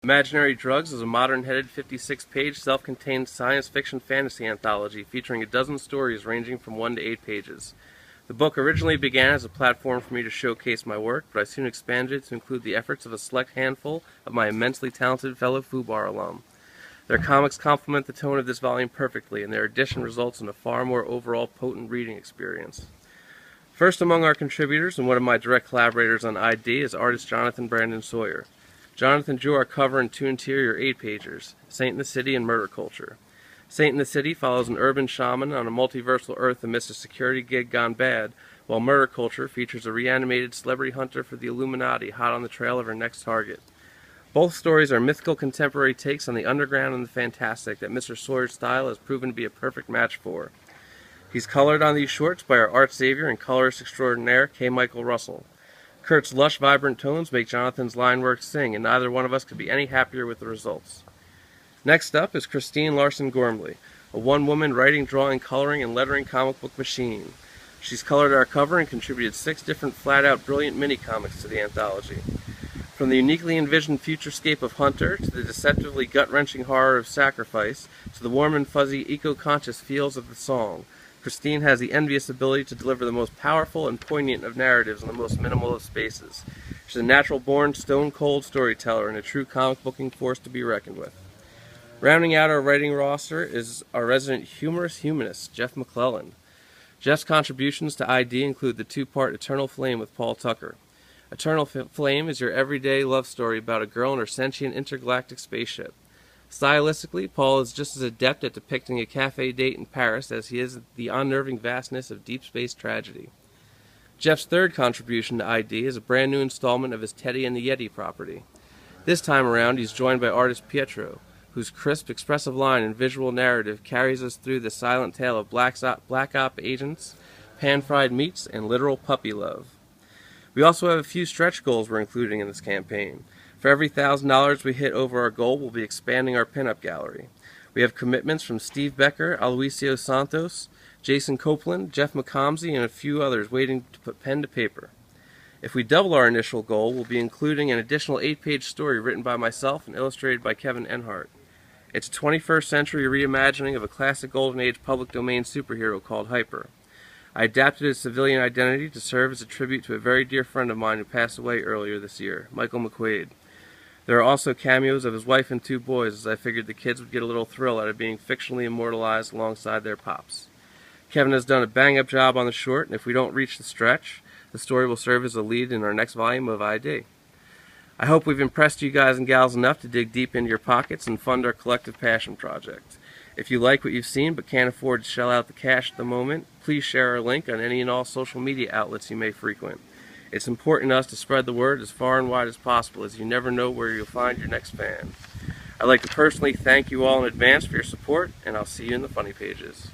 Imaginary Drugs is a modern-headed 56-page self-contained science fiction fantasy anthology featuring a dozen stories ranging from 1 to 8 pages. The book originally began as a platform for me to showcase my work, but I soon expanded it to include the efforts of a select handful of my immensely talented fellow FUBAR alum. Their comics complement the tone of this volume perfectly, and their addition results in a far more overall potent reading experience. First among our contributors and one of my direct collaborators on ID is artist Jonathan Brandon Sawyer. Jonathan drew our cover and 2 interior 8-pagers, Saint in the City and Murder Culture. Saint in the City follows an urban shaman on a multiversal Earth amidst a security gig gone bad, while Murder Culture features a reanimated celebrity hunter for the Illuminati hot on the trail of her next target. Both stories are mythical contemporary takes on the underground and the fantastic that Mr. Sawyer's style has proven to be a perfect match for. He's colored on these shorts by our art savior and colorist extraordinaire, K. Michael Russell. Kurt's lush, vibrant tones make Jonathan's line work sing, and neither one of us could be any happier with the results. Next up is Christine Larson Gormley, a one-woman writing, drawing, coloring, and lettering comic book machine. She's colored our cover and contributed 6 different flat-out brilliant mini-comics to the anthology. From the uniquely envisioned futurescape of Hunter, to the deceptively gut-wrenching horror of Sacrifice, to the warm and fuzzy, eco-conscious feels of The Song, Christine has the envious ability to deliver the most powerful and poignant of narratives in the most minimal of spaces. She's a natural-born, stone-cold storyteller and a true comic-booking force to be reckoned with. Rounding out our writing roster is our resident humorous humanist, Jeff McClellan. Jeff's contributions to ID include the 2-part Eternal Flame with Paul Tucker. Eternal Flame is your everyday love story about a girl and her sentient intergalactic spaceship. Stylistically, Paul is just as adept at depicting a cafe date in Paris as he is the unnerving vastness of deep space tragedy. Jeff's 3rd contribution to ID is a brand new installment of his Teddy and the Yeti property. This time around, he's joined by artist Pietro, whose crisp, expressive line and visual narrative carries us through the silent tale of black op agents, pan-fried meats, and literal puppy love. We also have a few stretch goals we're including in this campaign. For every $1,000 we hit over our goal, we'll be expanding our pinup gallery. We have commitments from Steve Becker, Aloysius Santos, Jason Copeland, Jeff McComsey, and a few others waiting to put pen to paper. If we double our initial goal, we'll be including an additional 8-page story written by myself and illustrated by Kevin Enhart. It's a 21st century reimagining of a classic Golden Age public domain superhero called Hyper. I adapted his civilian identity to serve as a tribute to a very dear friend of mine who passed away earlier this year, Michael McQuaid. There are also cameos of his wife and 2 boys, as I figured the kids would get a little thrill out of being fictionally immortalized alongside their pops. Kevin has done a bang-up job on the short, and if we don't reach the stretch, the story will serve as a lead in our next volume of ID. I hope we've impressed you guys and gals enough to dig deep into your pockets and fund our collective passion project. If you like what you've seen but can't afford to shell out the cash at the moment, please share our link on any and all social media outlets you may frequent. It's important to us to spread the word as far and wide as possible, as you never know where you'll find your next fan. I'd like to personally thank you all in advance for your support, and I'll see you in the funny pages.